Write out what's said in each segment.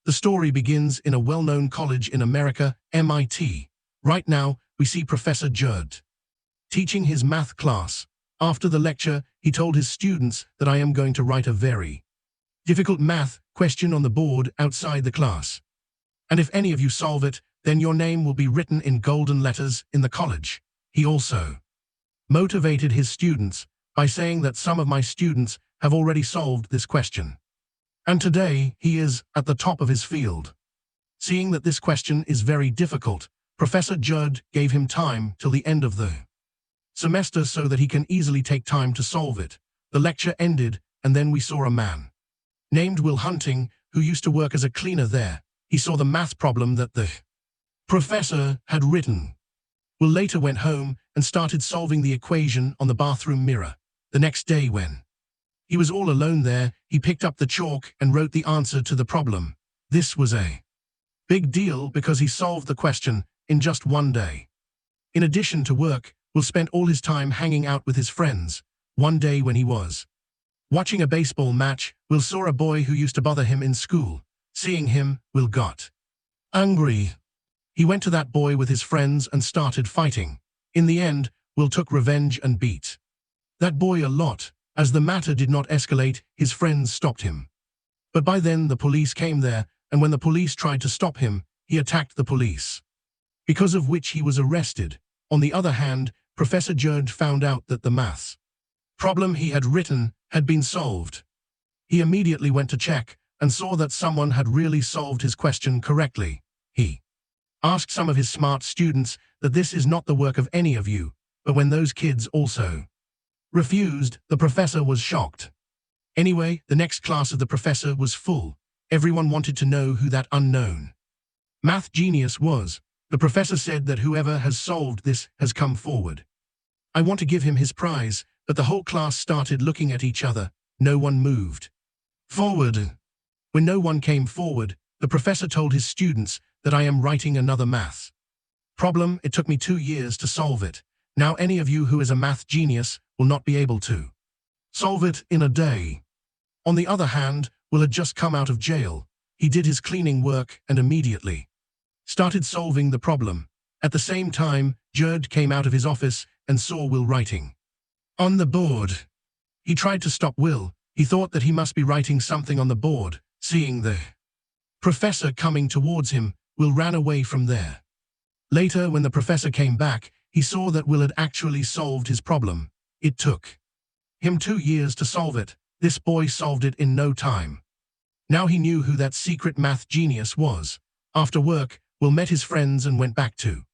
The story begins in a well-known college in America, MIT. Right now, we see Professor Gerald teaching his math class. After the lecture, he told his students that I am going to write a very difficult math question on the board outside the class. And if any of you solve it, then your name will be written in golden letters in the college. He also motivated his students by saying that some of my students have already solved this question. And today, he is at the top of his field. Seeing that this question is very difficult, Professor Gerald gave him time till the end of the semester so that he can easily take time to solve it. The lecture ended, and then we saw a man named Will Hunting, who used to work as a cleaner there. He saw the math problem that the professor had written. Will later went home and started solving the equation on the bathroom mirror. The next day when he was all alone there, he picked up the chalk and wrote the answer to the problem. This was a big deal because he solved the question in just one day. In addition to work, Will spent all his time hanging out with his friends. One day when he was watching a baseball match, Will saw a boy who used to bother him in school. Seeing him, Will got angry. He went to that boy with his friends and started fighting. In the end, Will took revenge and beat that boy a lot. As the matter did not escalate, his friends stopped him. But by then the police came there, and when the police tried to stop him, he attacked the police, because of which he was arrested. On the other hand, Professor Gerald found out that the maths problem he had written had been solved. He immediately went to check and saw that someone had really solved his question correctly. He asked some of his smart students that this is not the work of any of you, but when those kids also refused, the professor was shocked. Anyway, the next class of the professor was full. Everyone wanted to know who that unknown math genius was. The professor said that whoever has solved this has come forward. I want to give him his prize, but the whole class started looking at each other. No one moved forward. When no one came forward, the professor told his students that I am writing another math problem. It took me 2 years to solve it. Now any of you who is a math genius will not be able to solve it in a day. On the other hand, Will had just come out of jail. He did his cleaning work and immediately started solving the problem. At the same time, Gerald came out of his office and saw Will writing on the board. He tried to stop Will. He thought that he must be writing something on the board. Seeing the professor coming towards him, Will ran away from there. Later, when the professor came back, he saw that Will had actually solved his problem. It took him 2 years to solve it. This boy solved it in no time. Now he knew who that secret math genius was. After work, Will met his friends and went back to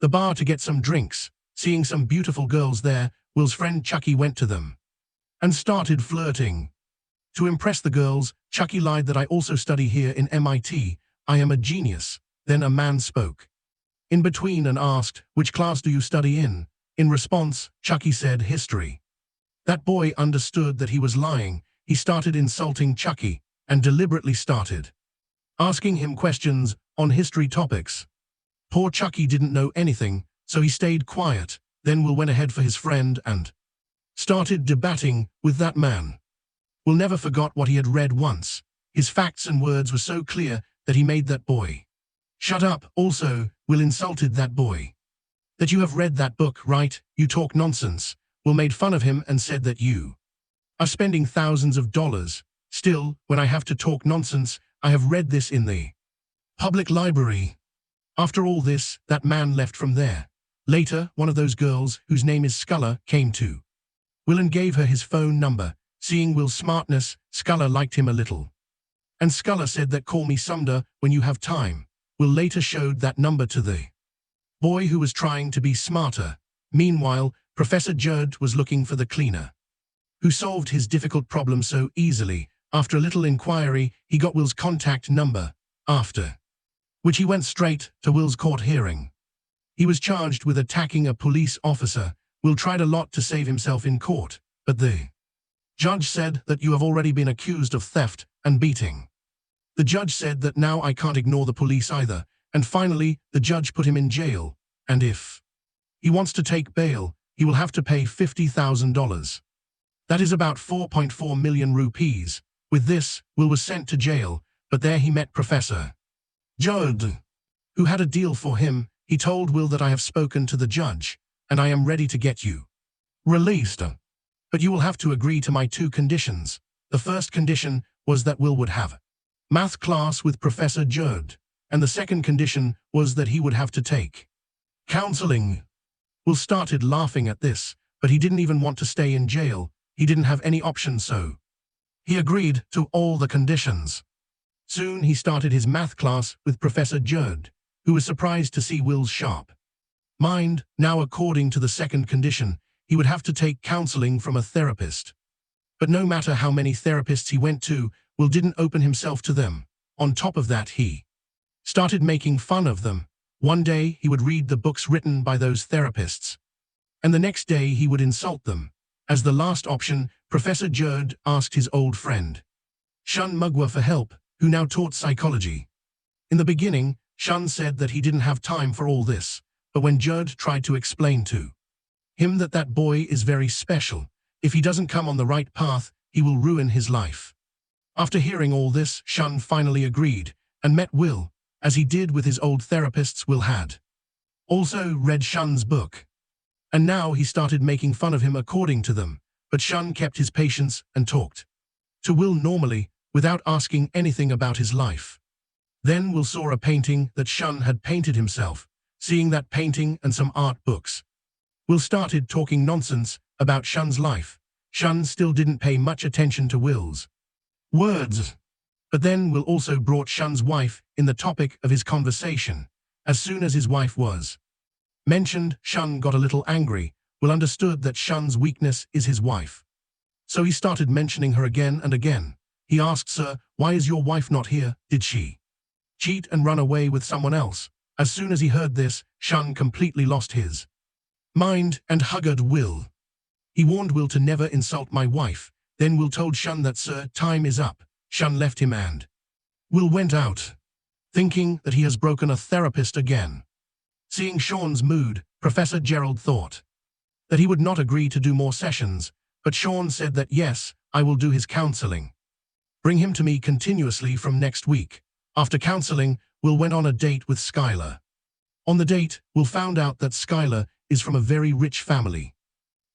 the bar to get some drinks. Seeing some beautiful girls there, Will's friend Chucky went to them and started flirting. To impress the girls, Chucky lied that I also study here in MIT. I am a genius. Then a man spoke in between and asked, "Which class do you study in?" In response, Chucky said, "History." That boy understood that he was lying. He started insulting Chucky and deliberately started asking him questions on history topics. Poor Chucky didn't know anything, so he stayed quiet. Then Will went ahead for his friend and started debating with that man. Will never forgot what he had read once. His facts and words were so clear that he made that boy shut up. Also, Will insulted that boy. "That you have read that book, right? You talk nonsense." Will made fun of him and said that you are spending thousands of dollars. Still, when I have to talk nonsense, I have read this in the public library. After all this, that man left from there. Later, one of those girls, whose name is Sculler, came to Will and gave her his phone number. Seeing Will's smartness, Sculler liked him a little. And Sculler said that call me someday when you have time. Will later showed that number to the boy who was trying to be smarter. Meanwhile, Professor Gerald was looking for the cleaner who solved his difficult problem so easily. After a little inquiry, he got Will's contact number, after which he went straight to Will's court hearing. He was charged with attacking a police officer. Will tried a lot to save himself in court, but the judge said that you have already been accused of theft and beating. The judge said that now I can't ignore the police either, and finally, the judge put him in jail, and if he wants to take bail, he will have to pay $50,000. That is about 4.4 million rupees. With this, Will was sent to jail. But there he met Professor Gerald, who had a deal for him. He told Will that I have spoken to the judge, and I am ready to get you released. But you will have to agree to my 2 conditions. The first condition was that Will would have math class with Professor Gerald, and the second condition was that he would have to take counseling. Will started laughing at this, but he didn't even want to stay in jail. He didn't have any option, so he agreed to all the conditions. Soon he started his math class with Professor Gerald, who was surprised to see Will's sharp mind. Now, according to the second condition, he would have to take counseling from a therapist. But no matter how many therapists he went to, Will didn't open himself to them. On top of that, he started making fun of them. One day he would read the books written by those therapists, and the next day he would insult them. As the last option, Professor Gerald asked his old friend Shun Mugwa for help, who now taught psychology. In the beginning, Shun said that he didn't have time for all this, but when Gerald tried to explain to him that that boy is very special, if he doesn't come on the right path, he will ruin his life. After hearing all this, Shun finally agreed and met Will, as he did with his old therapists. Will had also read Shun's book, and now he started making fun of him according to them, but Shun kept his patience and talked to Will normally, without asking anything about his life. Then Will saw a painting that Shun had painted himself. Seeing that painting and some art books, Will started talking nonsense about Shun's life. Shun still didn't pay much attention to Will's words. But then Will also brought Shun's wife in the topic of his conversation. As soon as his wife was mentioned, Shun got a little angry. Will understood that Shun's weakness is his wife, so he started mentioning her again and again. He asked, "Sir, why is your wife not here? Did she cheat and run away with someone else?" As soon as he heard this, Shun completely lost his mind and hugged Will. He warned Will to never insult my wife. Then Will told Shun that, "Sir, time is up." Shun left him and Will went out, thinking that he has broken a therapist again. Seeing Sean's mood, Professor Gerald thought that he would not agree to do more sessions, but Sean said that yes, I will do his counseling. Bring him to me continuously from next week. After counseling, Will went on a date with Skylar. On the date, Will found out that Skylar is from a very rich family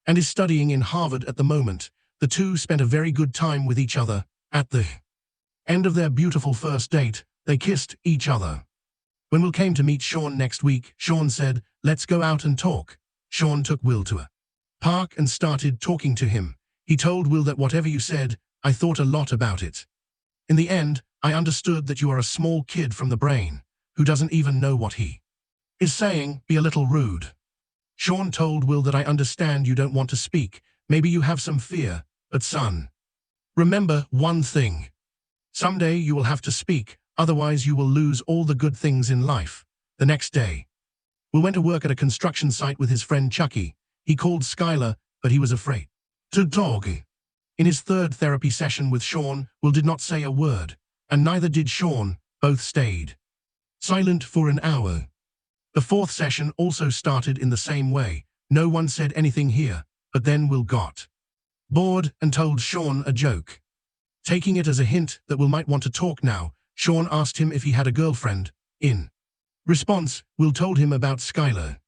and is studying in Harvard at the moment. The two spent a very good time with each other. At the end of their beautiful first date, they kissed each other. When Will came to meet Sean next week, Sean said, "Let's go out and talk." Sean took Will to a park and started talking to him. He told Will that whatever you said, I thought a lot about it. In the end, I understood that you are a small kid from the brain, who doesn't even know what he is saying. Be a little rude. Sean told Will that I understand you don't want to speak. Maybe you have some fear, but son, remember one thing. Someday you will have to speak, otherwise you will lose all the good things in life. The next day, Will went to work at a construction site with his friend Chucky. He called Skylar, but he was afraid to talk. In his third therapy session with Sean, Will did not say a word, and neither did Sean. Both stayed silent for an hour. The fourth session also started in the same way. No one said anything here, but then Will got bored and told Sean a joke. Taking it as a hint that Will might want to talk now, Sean asked him if he had a girlfriend. In response, Will told him about Skylar,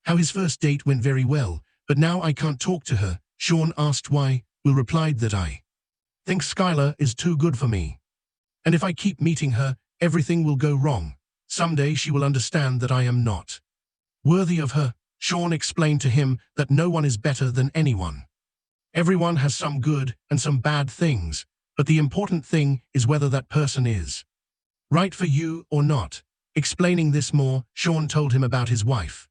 how his first date went very well, but now I can't talk to her. Sean asked why. Will replied that I think Skylar is too good for me, and if I keep meeting her, everything will go wrong. Someday she will understand that I am not worthy of her. Sean explained to him that no one is better than anyone. Everyone has some good and some bad things, but the important thing is whether that person is right for you or not. Explaining this more, Sean told him about his wife.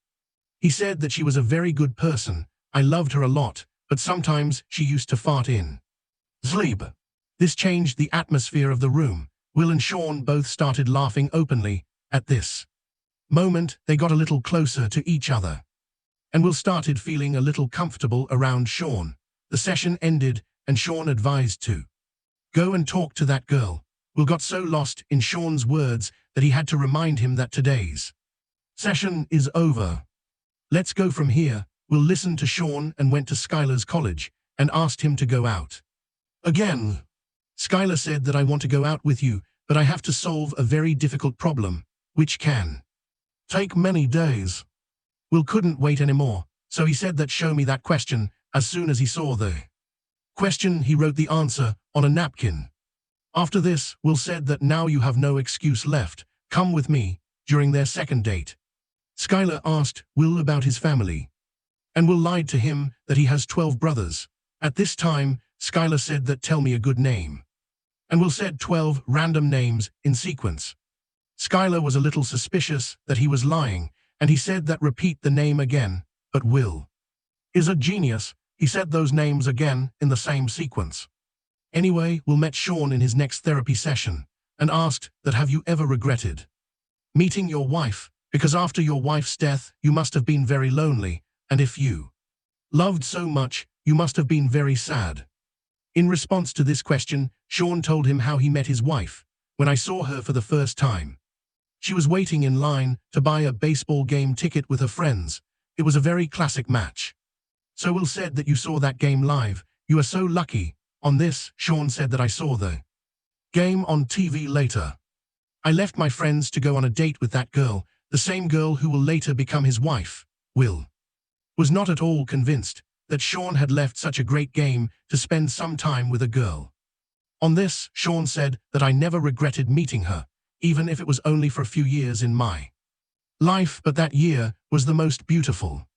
He said that she was a very good person. I loved her a lot, but sometimes she used to fart in sleep. This changed the atmosphere of the room. Will and Sean both started laughing openly. At this moment, they got a little closer to each other, and Will started feeling a little comfortable around Sean. The session ended, and Sean advised to go and talk to that girl. Will got so lost in Sean's words that he had to remind him that today's session is over. Let's go from here. Will listened to Sean and went to Skylar's college and asked him to go out again. Skylar said that I want to go out with you. but I have to solve a very difficult problem, which can take many days. Will couldn't wait anymore, so he said that show me that question. As soon as he saw the question, he wrote the answer on a napkin. After this, Will said that now you have no excuse left, come with me. During their second date, Skylar asked Will about his family, and Will lied to him that he has 12 brothers. At this time, Skylar said that tell me a good name, and Will said 12 random names in sequence. Skylar was a little suspicious that he was lying, and he said that repeat the name again, but Will is a genius. He said those names again in the same sequence. Anyway, Will met Sean in his next therapy session and asked that have you ever regretted meeting your wife, because after your wife's death you must have been very lonely, and if you loved so much, you must have been very sad. In response to this question, Sean told him how he met his wife. When I saw her for the first time, she was waiting in line to buy a baseball game ticket with her friends. It was a very classic match. So Will said that you saw that game live. You are so lucky. On this, Sean said that I saw the game on TV later. I left my friends to go on a date with that girl, the same girl who will later become his wife. Will was not at all convinced that Sean had left such a great game to spend some time with a girl. On this, Sean said that I never regretted meeting her, even if it was only for a few years in my life, but that year was the most beautiful.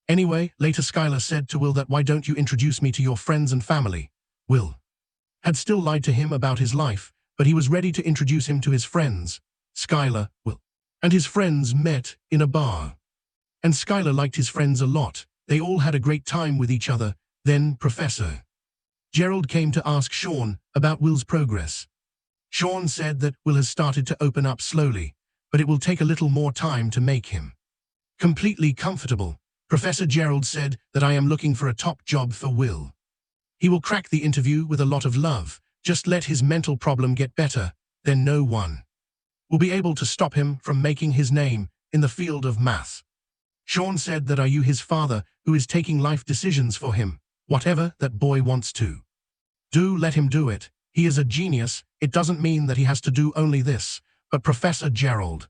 Anyway, later Skylar said to Will that why don't you introduce me to your friends and family. Will had still lied to him about his life, but he was ready to introduce him to his friends. Skylar, Will, and his friends met in a bar. And Skylar liked his friends a lot. They all had a great time with each other. Then Professor Gerald came to ask Sean about Will's progress. Sean said that Will has started to open up slowly, but it will take a little more time to make him completely comfortable. Professor Gerald said that I am looking for a top job for Will. He will crack the interview with a lot of love. Just let his mental problem get better, then no one will be able to stop him from making his name in the field of math. Sean said that are you his father who is taking life decisions for him? Whatever that boy wants to do, let him do it. He is a genius. It doesn't mean that he has to do only this. But Professor Gerald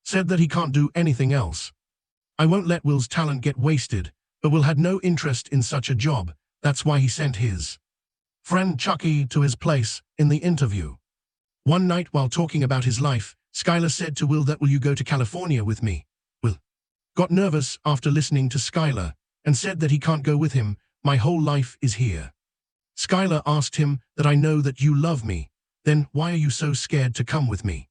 said that he can't do anything else. I won't let Will's talent get wasted, but Will had no interest in such a job. That's why he sent his friend Chucky to his place in the interview. One night while talking about his life, Skylar said to Will that will you go to California with me? Will got nervous after listening to Skylar and said that he can't go with him. My whole life is here. Skylar asked him that I know that you love me. Then why are you so scared to come with me?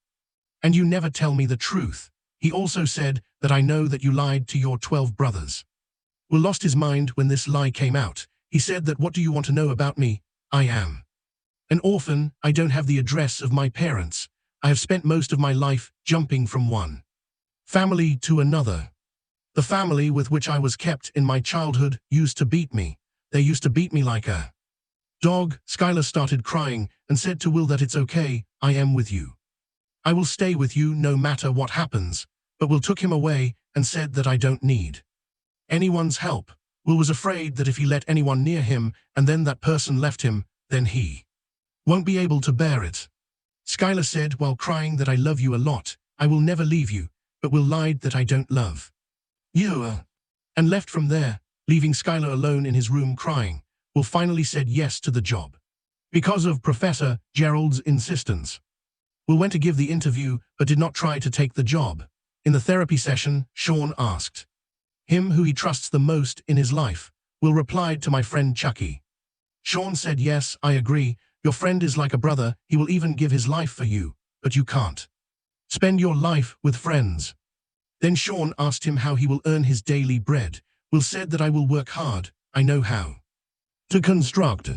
And you never tell me the truth. He also said that I know that you lied to your 12 brothers. Will lost his mind when this lie came out. He said that what do you want to know about me? I am an orphan. I don't have the address of my parents. I have spent most of my life jumping from one family to another. The family with which I was kept in my childhood used to beat me. They used to beat me like a dog. Skylar started crying and said to Will that it's okay, I am with you. I will stay with you no matter what happens. But Will took him away and said that I don't need anyone's help. Will was afraid that if he let anyone near him and then that person left him, then he won't be able to bear it. Skylar said while crying that I love you a lot, I will never leave you, but Will lied that I don't love you, and left from there, leaving Skylar alone in his room crying. Will finally said yes to the job because of Professor Gerald's insistence. Will went to give the interview but did not try to take the job. In the therapy session, Sean asked him who he trusts the most in his life. Will replied to my friend Chucky. Sean said yes, I agree. Your friend is like a brother. He will even give his life for you, but you can't spend your life with friends. Then Sean asked him how he will earn his daily bread. Will said that I will work hard. I know how to construct.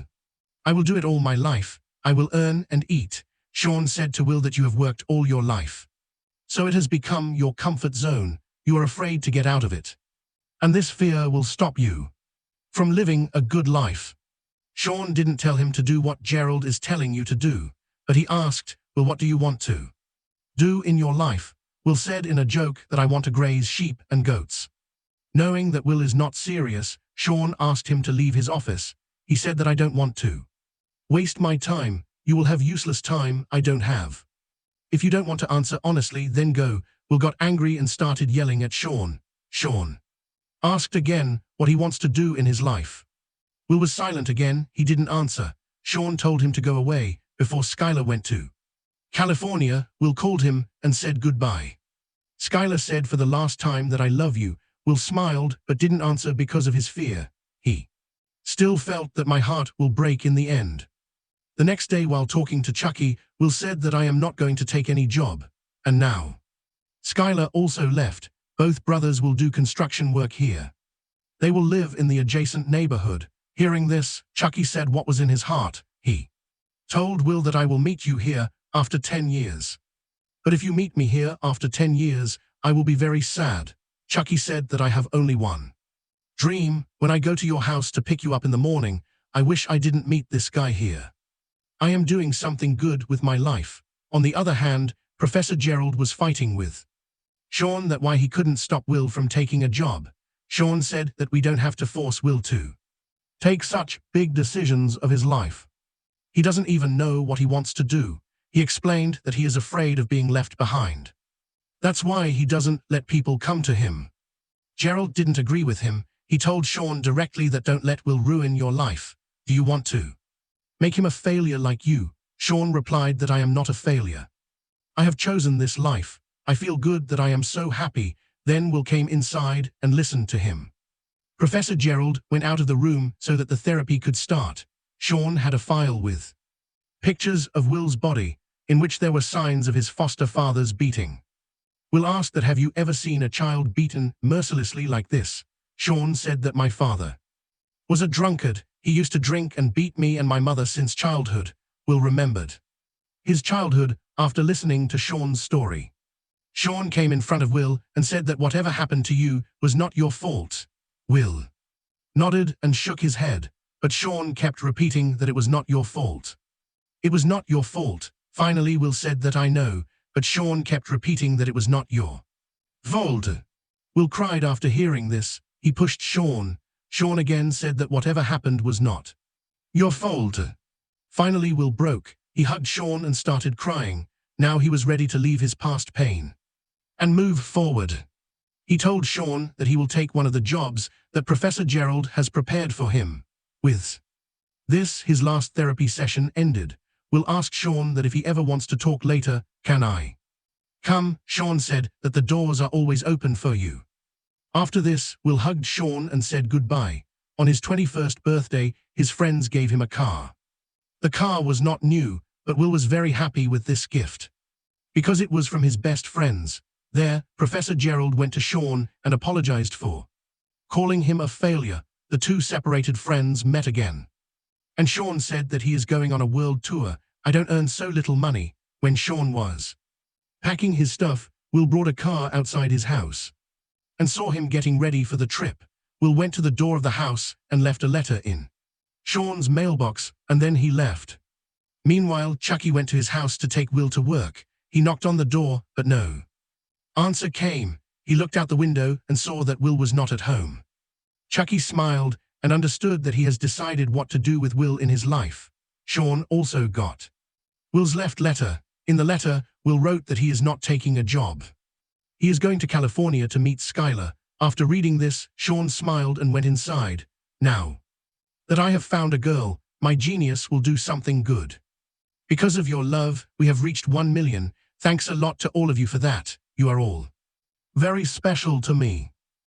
I will do it all my life. I will earn and eat. Sean said to Will that you have worked all your life, so it has become your comfort zone. You are afraid to get out of it, and this fear will stop you from living a good life. Sean didn't tell him to do what Gerald is telling you to do, but he asked, Will, what do you want to do in your life? Will said in a joke that I want to graze sheep and goats. Knowing that Will is not serious, Sean asked him to leave his office. He said that I don't want to waste my time. You will have useless time I don't have. If you don't want to answer honestly, then go. Will got angry and started yelling at Sean. Sean asked again what he wants to do in his life. Will was silent again. He didn't answer. Sean told him to go away before Skylar went to California. Will called him and said goodbye. Skylar said for the last time that I love you. Will smiled but didn't answer because of his fear. He still felt that my heart will break in the end. The next day while talking to Chucky, Will said that I am not going to take any job. And now Skylar also left. Both brothers will do construction work here. They will live in the adjacent neighborhood. Hearing this, Chucky said what was in his heart. He told Will that I will meet you here after 10 years. But if you meet me here after 10 years, I will be very sad. Chucky said that I have only one dream. When I go to your house to pick you up in the morning, I wish I didn't meet this guy here. I am doing something good with my life. On the other hand, Professor Gerald was fighting with Sean that why he couldn't stop Will from taking a job. Sean said that we don't have to force Will to take such big decisions of his life. He doesn't even know what he wants to do. He explained that he is afraid of being left behind. That's why he doesn't let people come to him. Gerald didn't agree with him. He told Sean directly that don't let Will ruin your life. Do you want to make him a failure like you? Sean replied that I am not a failure. I have chosen this life. I feel good that I am so happy. Then Will came inside and listened to him. Professor Gerald went out of the room so that the therapy could start. Sean had a file with pictures of Will's body, in which there were signs of his foster father's beating. Will asked that have you ever seen a child beaten mercilessly like this? Sean said that my father was a drunkard. He used to drink and beat me and my mother since childhood. Will remembered his childhood after listening to Sean's story. Sean came in front of Will and said that whatever happened to you was not your fault. Will nodded and shook his head, but Sean kept repeating that it was not your fault. It was not your fault. Finally, Will said that I know, but Sean kept repeating that it was not your fault. Will cried after hearing this. He pushed Sean. Sean again said that whatever happened was not your fault. Finally, Will broke. He hugged Sean and started crying. Now he was ready to leave his past pain and move forward. He told Sean that he will take one of the jobs that Professor Gerald has prepared for him. With this, his last therapy session ended. Will asked Sean that if he ever wants to talk later, can I come? Sean said that the doors are always open for you. After this, Will hugged Sean and said goodbye. On his 21st birthday, his friends gave him a car. The car was not new, but Will was very happy with this gift because it was from his best friends. There, Professor Gerald went to Sean and apologized for calling him a failure. The two separated friends met again. And Sean said that he is going on a world tour. I don't earn so little money. When Sean was packing his stuff, Will brought a car outside his house and saw him getting ready for the trip. Will went to the door of the house and left a letter in Sean's mailbox, and then he left. Meanwhile, Chucky went to his house to take Will to work. He knocked on the door, but no answer came. He looked out the window and saw that Will was not at home. Chucky smiled and understood that he has decided what to do with Will in his life. Sean also got Will's left letter. In the letter, Will wrote that he is not taking a job. He is going to California to meet Skylar. After reading this, Sean smiled and went inside. Now that I have found a girl, my genius will do something good. Because of your love, we have reached 1 million. Thanks a lot to all of you for that. You are all very special to me.